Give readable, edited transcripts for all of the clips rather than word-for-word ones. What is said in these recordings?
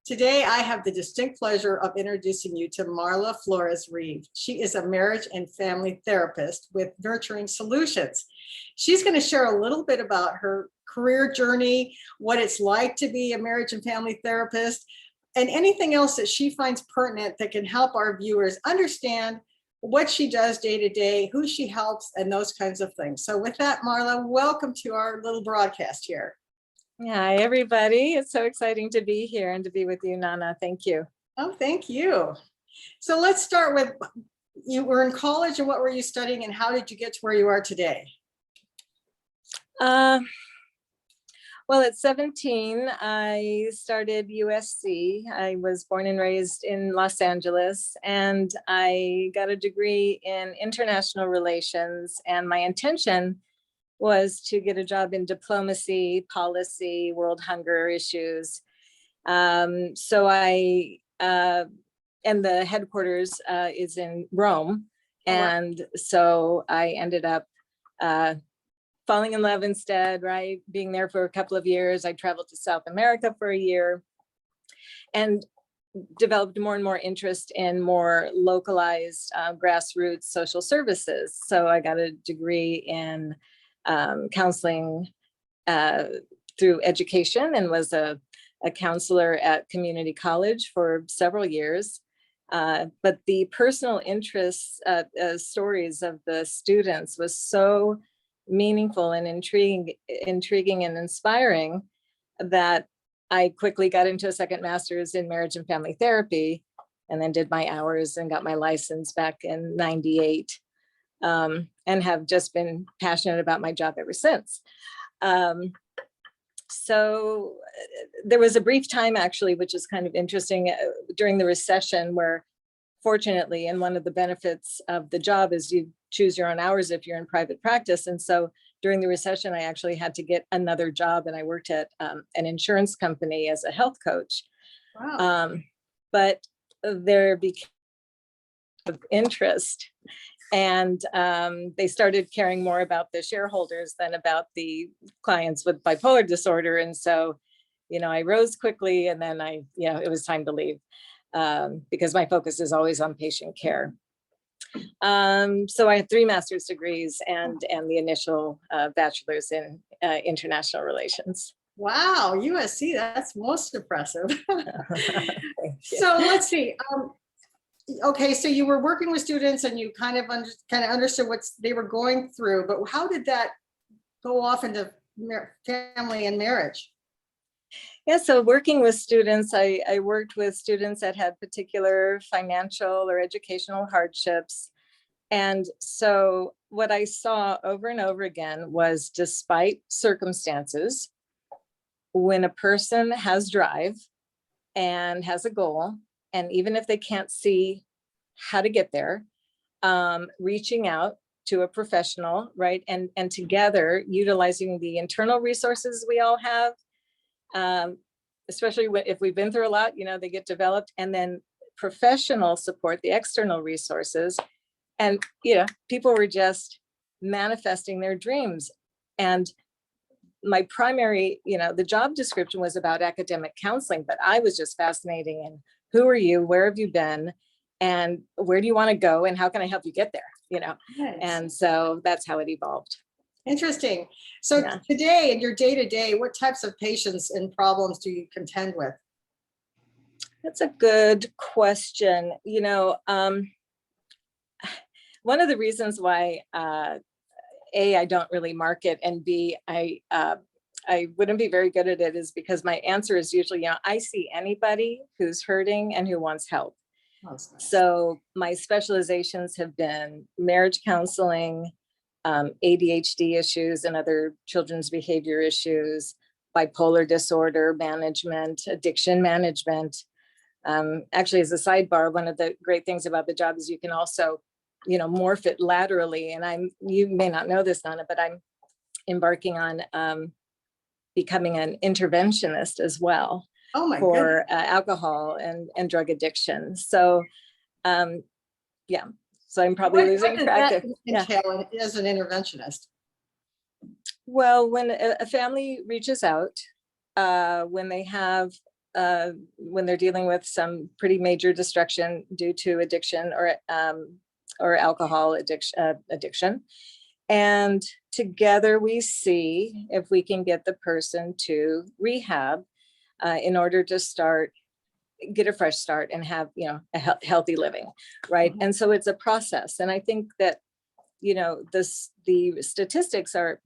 Today, I have the distinct pleasure of introducing you to Marla Flores Reves. She is a marriage and family therapist with Nurturing Solutions. She's going to share a little bit about her career journey, what it's like to be a marriage and family therapist, and anything else that she finds pertinent that can help our viewers understand what she does day to day, who she helps, and those kinds of things. So with that, Marla, welcome to our little broadcast here. Hi, everybody. It's so exciting to be here and to be with you, Nana. Thank you. Oh, thank you. So let's start with, you were in college, and what were you studying, and how did you get to where you are today? Well, at 17, I started USC. I was born and raised in Los Angeles, and I got a degree in international relations, and my intention was to get a job in diplomacy, policy, world hunger issues. And the headquarters is in Rome. And so I ended up falling in love instead, right? Being there for a couple of years. I traveled to South America for a year and developed more and more interest in more localized grassroots social services. So I got a degree in counseling through education and was a counselor at community college for several years. But the personal interests, stories of the students was so meaningful and intriguing and inspiring that I quickly got into a second master's in marriage and family therapy, and then did my hours and got my license back in '98. And have just been passionate about my job ever since. So there was a brief time, actually, which is kind of interesting, during the recession, where fortunately, and one of the benefits of the job is you choose your own hours if you're in private practice. And so during the recession, I actually had to get another job, and I worked at an insurance company as a health coach. Wow. But there became interest. And they started caring more about the shareholders than about the clients with bipolar disorder. And so, I rose quickly, and then it was time to leave because my focus is always on patient care. So I had 3 master's degrees and the initial bachelor's in international relations. Wow, USC, that's most impressive. So let's see. Okay, so you were working with students and you kind of understood what they were going through, but how did that go off into family and marriage? Yeah, so working with students, I worked with students that had particular financial or educational hardships. And so what I saw over and over again was, despite circumstances, when a person has drive and has a goal, and even if they can't see how to get there, reaching out to a professional, right? And together utilizing the internal resources we all have, especially if we've been through a lot, they get developed, and then professional support, the external resources. And, people were just manifesting their dreams. And my primary, the job description was about academic counseling, but I was just fascinating in, who are you? Where have you been? And where do you want to go? And how can I help you get there? Nice. And so that's how it evolved. Interesting. So today, in your day-to-day, what types of patients and problems do you contend with? That's a good question. One of the reasons why, A, I don't really market, and B, I wouldn't be very good at it is because my answer is usually, I see anybody who's hurting and who wants help. Oh, that's nice. So my specializations have been marriage counseling, ADHD issues and other children's behavior issues, bipolar disorder management, addiction management. Actually, as a sidebar, one of the great things about the job is you can also, morph it laterally. And you may not know this, Nana, but I'm embarking on becoming an interventionist as well. Oh my for alcohol and drug addiction. So, so I'm probably losing track of. Entail as an interventionist? Well, when a family reaches out, when they have when they're dealing with some pretty major destruction due to addiction or alcohol addiction. And together we see if we can get the person to rehab in order to get a fresh start and have, a healthy living, right? And so it's a process. And I think that, the statistics are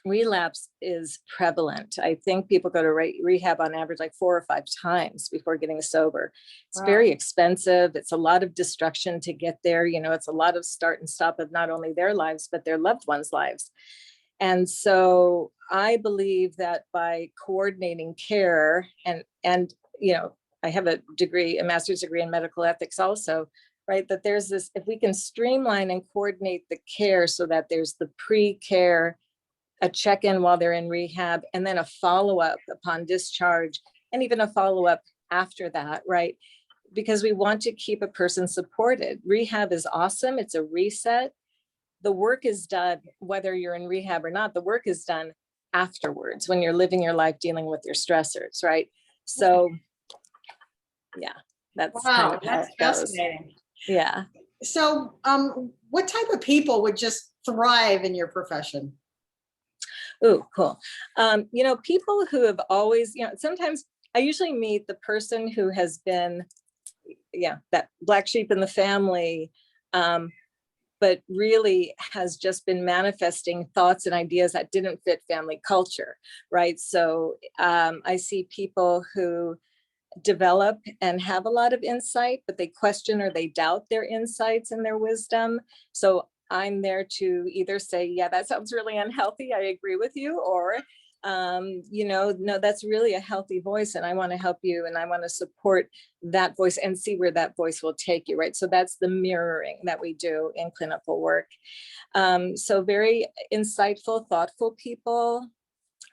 relapse is prevalent. I think people go to rehab on average like 4 or 5 times before getting sober. It's very expensive. It's a lot of destruction to get there. It's a lot of start and stop of not only their lives, but their loved ones' lives. And so I believe that by coordinating care and I have a master's degree in medical ethics also, right? That there's this, if we can streamline and coordinate the care so that there's the pre-care, a check-in while they're in rehab, and then a follow-up upon discharge, and even a follow-up after that, right? Because we want to keep a person supported. Rehab is awesome. It's a reset. The work is done, whether you're in rehab or not, the work is done afterwards when you're living your life dealing with your stressors, right? So yeah, that's kind of how it goes. Fascinating. Yeah. So what type of people would just thrive in your profession? Oh, cool. People who have always, sometimes I usually meet the person who has been, that black sheep in the family, but really has just been manifesting thoughts and ideas that didn't fit family culture, right? So I see people who develop and have a lot of insight, but they question or they doubt their insights and their wisdom. So I'm there to either say, yeah, that sounds really unhealthy, I agree with you, or, no, that's really a healthy voice and I want to help you and I want to support that voice and see where that voice will take you, right? So that's the mirroring that we do in clinical work. So very insightful, thoughtful people,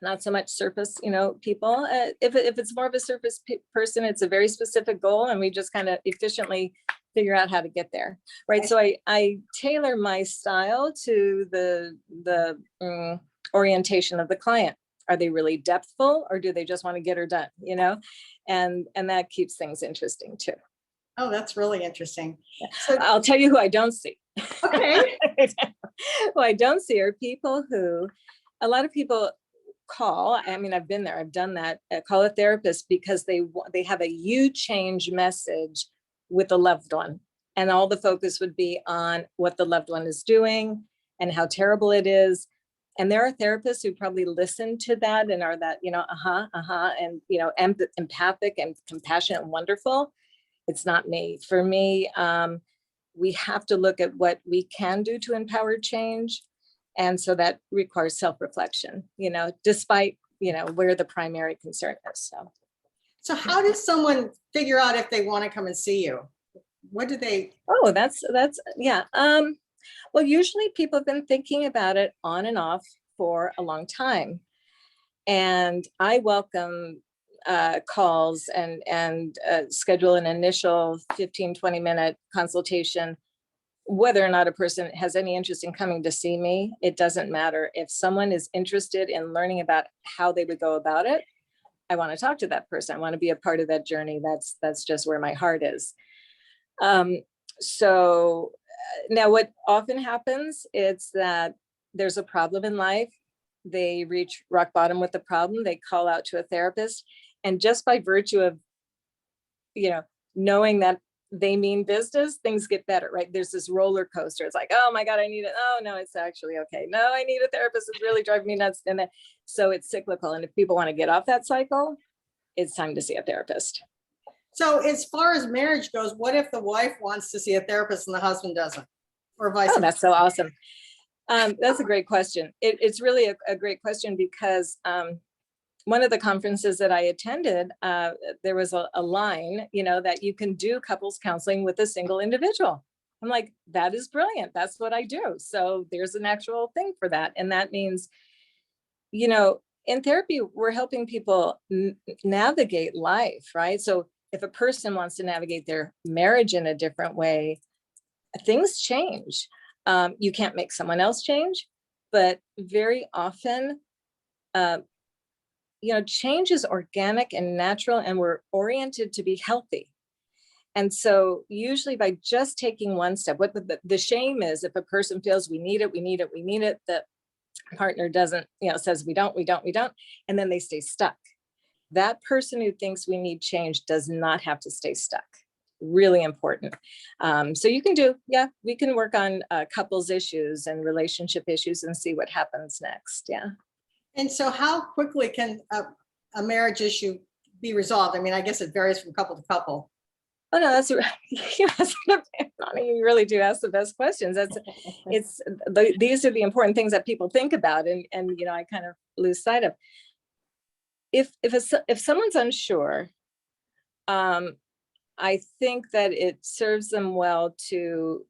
not so much surface, people. If it's more of a surface person, it's a very specific goal and we just kind of efficiently figure out how to get there, right? So I tailor my style to the orientation of the client. Are they really depthful or do they just want to get her done, and that keeps things interesting too. Oh, that's really interesting. So I'll tell you who I don't see. Okay. Who I don't see are people who, a lot of people call, I mean, I've been there, I've done that, call a therapist because they have a you change message with a loved one. And all the focus would be on what the loved one is doing and how terrible it is. And there are therapists who probably listen to that and are that, and, empathic and compassionate and wonderful. It's not me. For me, we have to look at what we can do to empower change. And so that requires self-reflection, despite, where the primary concern is. So how does someone figure out if they want to come and see you? What do they? Oh, that's yeah. Well, usually people have been thinking about it on and off for a long time. And I welcome calls and schedule an initial 15, 20-minute consultation. Whether or not a person has any interest in coming to see me, it doesn't matter. If someone is interested in learning about how they would go about it, I want to talk to that person. I want to be a part of that journey. That's just where my heart is. So now what often happens is that there's a problem in life. They reach rock bottom with the problem. They call out to a therapist. And just by virtue of, knowing that they mean business, things get better, right? There's this roller coaster. It's like, oh my God, I need it. Oh no, it's actually okay. No, I need a therapist. It's really driving me nuts. And then, so it's cyclical. And if people want to get off that cycle, it's time to see a therapist. So as far as marriage goes, what if the wife wants to see a therapist and the husband doesn't, or vice versa? That's so awesome. That's a great question. It's really a great question because one of the conferences that I attended, there was a line, that you can do couples counseling with a single individual. I'm like, that is brilliant. That's what I do. So there's an actual thing for that. And that means, in therapy, we're helping people navigate life, right? So if a person wants to navigate their marriage in a different way, things change. You can't make someone else change, but very often, change is organic and natural, and we're oriented to be healthy. And so usually by just taking one step, what the shame is, if a person feels we need it, the partner doesn't, says we don't, and then they stay stuck. That person who thinks we need change does not have to stay stuck. Really important. So you can we can work on couples issues and relationship issues and see what happens next. Yeah. And so how quickly can a marriage issue be resolved? I mean, I guess it varies from couple to couple. Oh no, that's you really do ask the best questions. These are the important things that people think about, and I kind of lose sight of. If someone's unsure, I think that it serves them well to,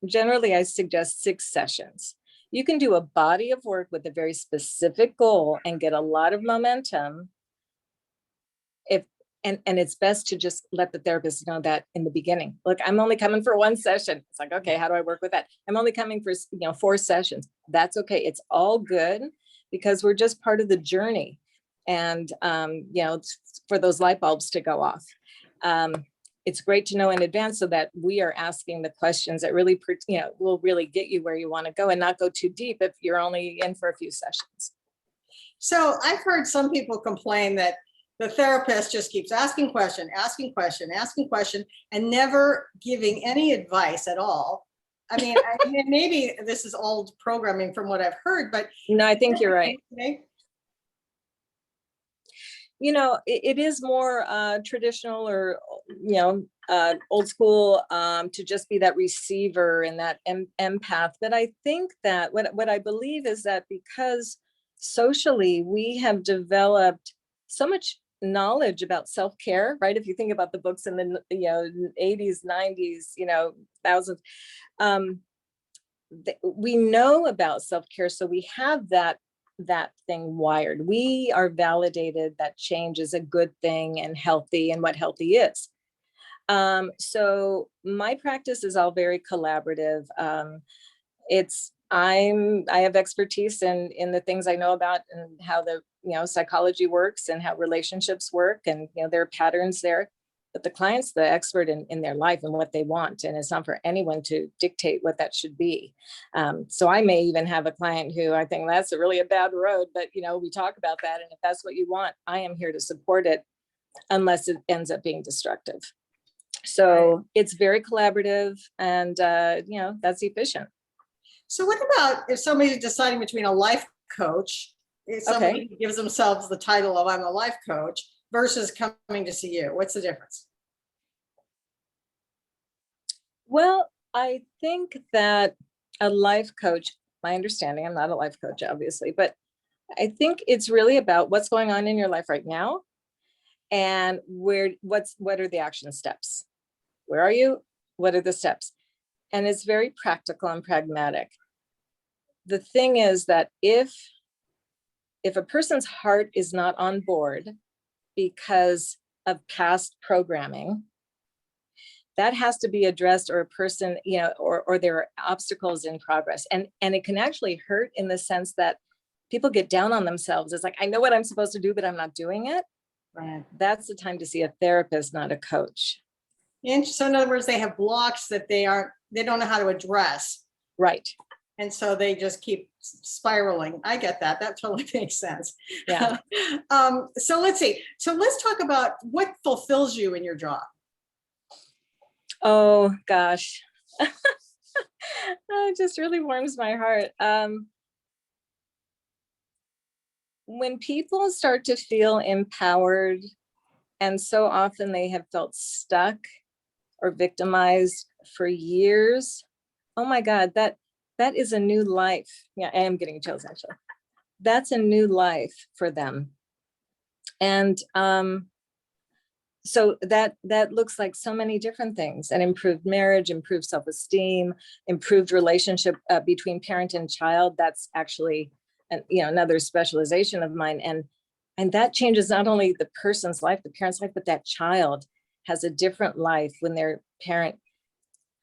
generally I suggest 6 sessions. You can do a body of work with a very specific goal and get a lot of momentum. And it's best to just let the therapist know that in the beginning. Look, I'm only coming for 1 session. It's like, okay, how do I work with that? I'm only coming for 4 sessions. That's okay. It's all good, because we're just part of the journey. And for those light bulbs to go off. It's great to know in advance so that we are asking the questions that really, will really get you where you want to go, and not go too deep if you're only in for a few sessions. So I've heard some people complain that the therapist just keeps asking question, and never giving any advice at all. I mean, maybe this is old programming from what I've heard, but no, I think you're right. It is more traditional or, old school to just be that receiver and that empath. But I think that what I believe is that because socially we have developed so much knowledge about self-care, right? If you think about the books in the 80s, 90s, thousands, we know about self-care, so we have that thing wired. We are validated that change is a good thing and healthy, and what healthy is. So my practice is all very collaborative. I have expertise in the things I know about, and how the psychology works and how relationships work, and there are patterns there. But the client's the expert in their life and what they want, and it's not for anyone to dictate what that should be. So I may even have a client who I think that's really a bad road, but we talk about that, and if that's what you want, I am here to support it, unless it ends up being destructive. So it's very collaborative, and that's efficient. So what about if somebody's deciding between a life coach, if somebody gives themselves the title of I'm a life coach, versus coming to see you? What's the difference? Well, I think that a life coach, my understanding, I'm not a life coach, obviously, but I think it's really about what's going on in your life right now, and what are the action steps? Where are you? What are the steps? And it's very practical and pragmatic. The thing is that if a person's heart is not on board because of past programming, that has to be addressed, or a person, or there are obstacles in progress. And it can actually hurt in the sense that people get down on themselves. It's like, I know what I'm supposed to do, but I'm not doing it. Right. That's the time to see a therapist, not a coach. And so in other words, they have blocks that they don't know how to address. Right. And so they just keep spiraling. I get that. That totally makes sense. Yeah. So let's see. So let's talk about what fulfills you in your job. Oh, gosh. It just really warms my heart. When people start to feel empowered, and so often they have felt stuck or victimized for years, oh my God, that is a new life. Yeah, I am getting chills actually. That's a new life for them. And so that looks like so many different things: an improved marriage, improved self-esteem, improved relationship between parent and child. That's actually another specialization of mine. And that changes not only the person's life, the parent's life, but that child has a different life when their parent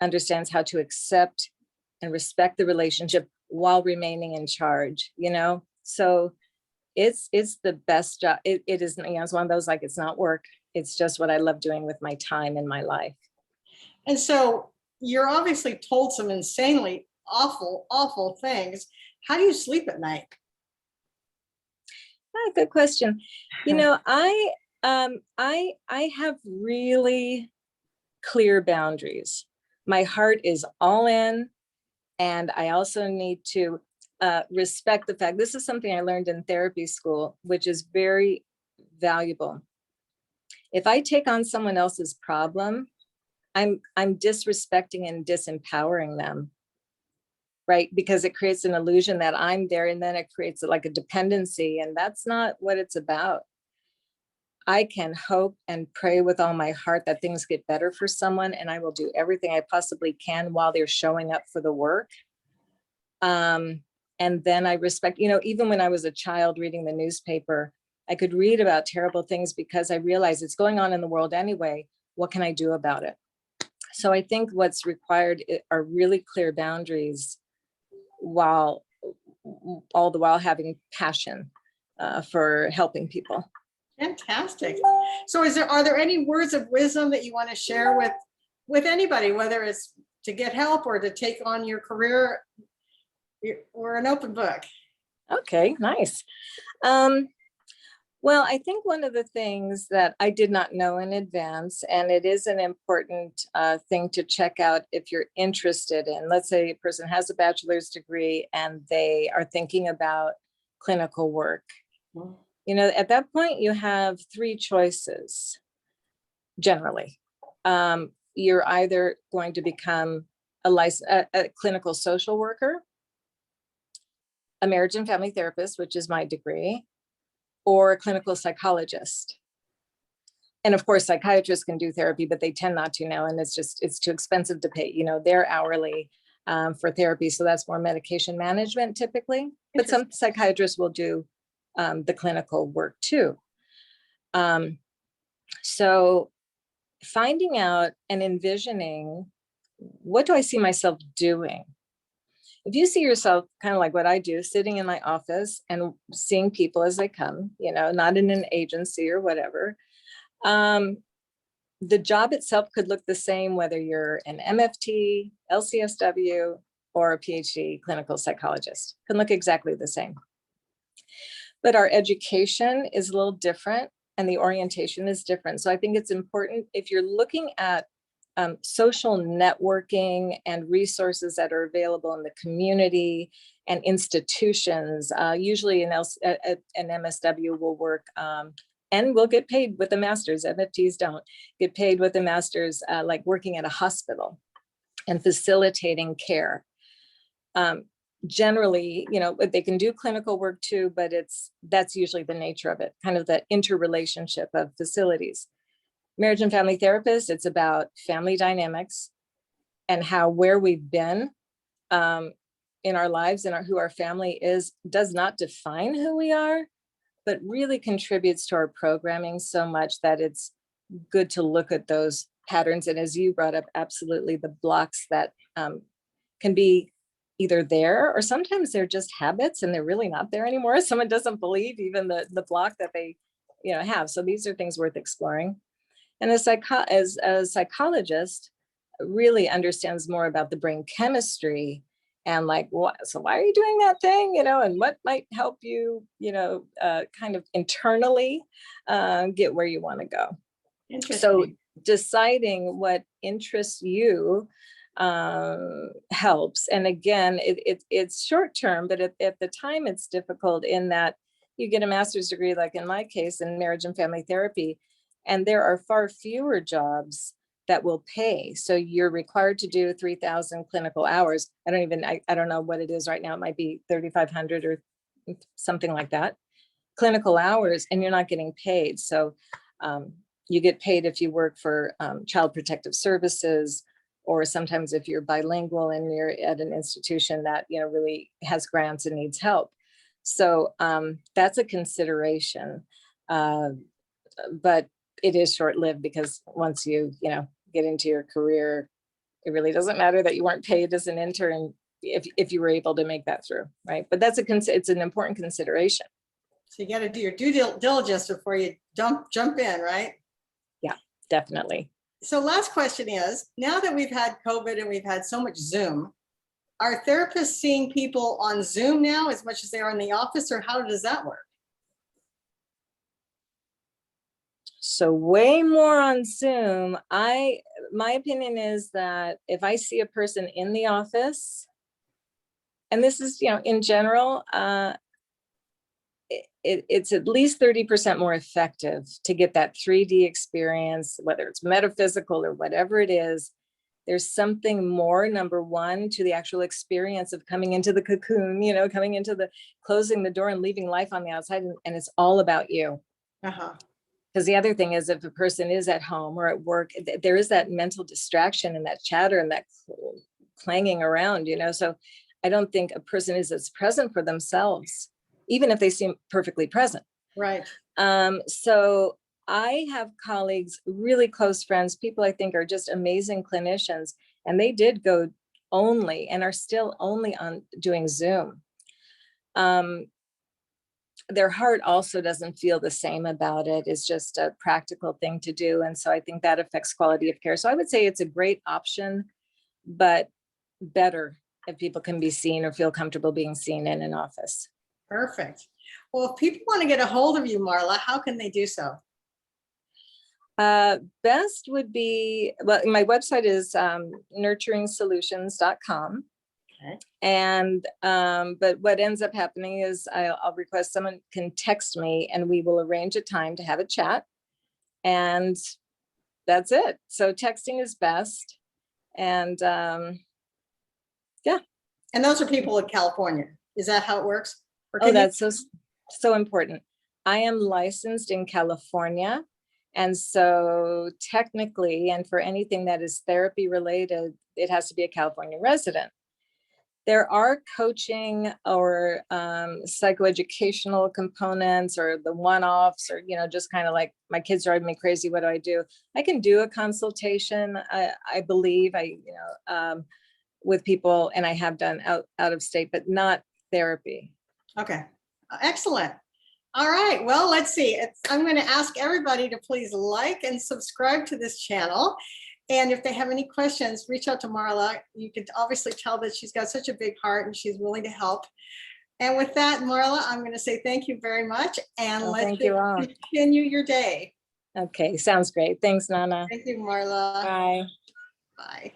understands how to accept and respect the relationship while remaining in charge, So it's the best job. It is, it's one of those, like, it's not work. It's just what I love doing with my time in my life. And so you're obviously told some insanely awful things. How do you sleep at night? Good question. I have really clear boundaries. My heart is all in, and I also need to respect the fact, this is something I learned in therapy school, which is very valuable. If I take on someone else's problem, I'm disrespecting and disempowering them, right? Because it creates an illusion that I'm there, and then it creates like a dependency, and that's not what it's about. I can hope and pray with all my heart that things get better for someone, and I will do everything I possibly can while they're showing up for the work. And then I respect, even when I was a child reading the newspaper, I could read about terrible things because I realized it's going on in the world anyway. What can I do about it? So I think what's required are really clear boundaries, while all the while having passion for helping people. Fantastic. So are there any words of wisdom that you want to share with anybody, whether it's to get help or to take on your career? We're an open book. Okay, nice. Well, I think one of the things that I did not know in advance, and it is an important thing to check out if you're interested in, let's say a person has a bachelor's degree and they are thinking about clinical work. At that point, you have three choices, generally. You're either going to become a clinical social worker, a marriage and family therapist, which is my degree, or a clinical psychologist. And of course, psychiatrists can do therapy, but they tend not to now. And it's too expensive to pay. They're hourly for therapy. So that's more medication management typically. But some psychiatrists will do the clinical work too. So finding out and envisioning, what do I see myself doing? If you see yourself kind of like what I do, sitting in my office and seeing people as they come, not in an agency or whatever, the job itself could look the same whether you're an MFT, LCSW, or a PhD clinical psychologist. It can look exactly the same. But our education is a little different and the orientation is different. So I think it's important, if you're looking at social networking and resources that are available in the community and institutions, usually an MSW will work and will get paid with a master's. MFTs don't get paid with a master's, like working at a hospital and facilitating care. Generally, they can do clinical work too, but that's usually the nature of it, kind of the interrelationship of facilities. Marriage and family therapist, it's about family dynamics and where we've been in our lives and who our family is does not define who we are, but really contributes to our programming so much that it's good to look at those patterns. And as you brought up, absolutely, the blocks that can be either there or sometimes they're just habits and they're really not there anymore. Someone doesn't believe even the block that they have. So these are things worth exploring. And as a psychologist really understands more about the brain chemistry and so why are you doing that thing, and what might help you, kind of internally get where you want to go. So deciding what interests you helps. And again, it's short term, but at the time it's difficult in that you get a master's degree, like in my case, in marriage and family therapy, and there are far fewer jobs that will pay. So you're required to do 3,000 clinical hours. I don't know what it is right now. It might be 3,500 or something like that, clinical hours, and you're not getting paid. So you get paid if you work for Child Protective Services, or sometimes if you're bilingual and you're at an institution that really has grants and needs help. So that's a consideration, but it is short-lived because once you get into your career, it really doesn't matter that you weren't paid as an intern if you were able to make that through, right? But it's an important consideration. So you got to do your due diligence before you jump in, right? Yeah, definitely. So last question is, now that we've had COVID and we've had so much Zoom, are therapists seeing people on Zoom now as much as they are in the office, or how does that work? So way more on Zoom. My opinion is that if I see a person in the office, and this is, in general, it's at least 30% more effective to get that 3D experience, whether it's metaphysical or whatever it is. There's something more, number one, to the actual experience of coming into the cocoon, coming into closing the door and leaving life on the outside. And it's all about you. Uh-huh. Because the other thing is, if a person is at home or at work, there is that mental distraction and that chatter and that clanging around, so I don't think a person is as present for themselves, even if they seem perfectly present. Right. So I have colleagues, really close friends, people I think are just amazing clinicians, and they did go only and are still only on doing Zoom. Their heart also doesn't feel the same about it. It's just a practical thing to do. And so I think that affects quality of care. So I would say it's a great option, but better if people can be seen or feel comfortable being seen in an office. Perfect. Well, if people want to get a hold of you, Marla, how can they do so? Best would be, well, my website is nurturingsolutions.com. Okay. And, but what ends up happening is I'll request someone can text me and we will arrange a time to have a chat. And that's it. So texting is best. And yeah. And those are people in California. Is that how it works? Oh, that's so important. I am licensed in California. And so technically, and for anything that is therapy related, it has to be a California resident. There are coaching or psychoeducational components or the one-offs, or, just kind of like, my kids drive me crazy, what do I do? I can do a consultation, I believe, with people, and I have done out of state, but not therapy. Okay, excellent. All right, well, let's see. I'm going to ask everybody to please like and subscribe to this channel. And if they have any questions, reach out to Marla. You can obviously tell that she's got such a big heart and she's willing to help. And with that, Marla, I'm going to say thank you very much, and let's continue your day. Okay, sounds great. Thanks, Nana. Thank you, Marla. Bye. Bye.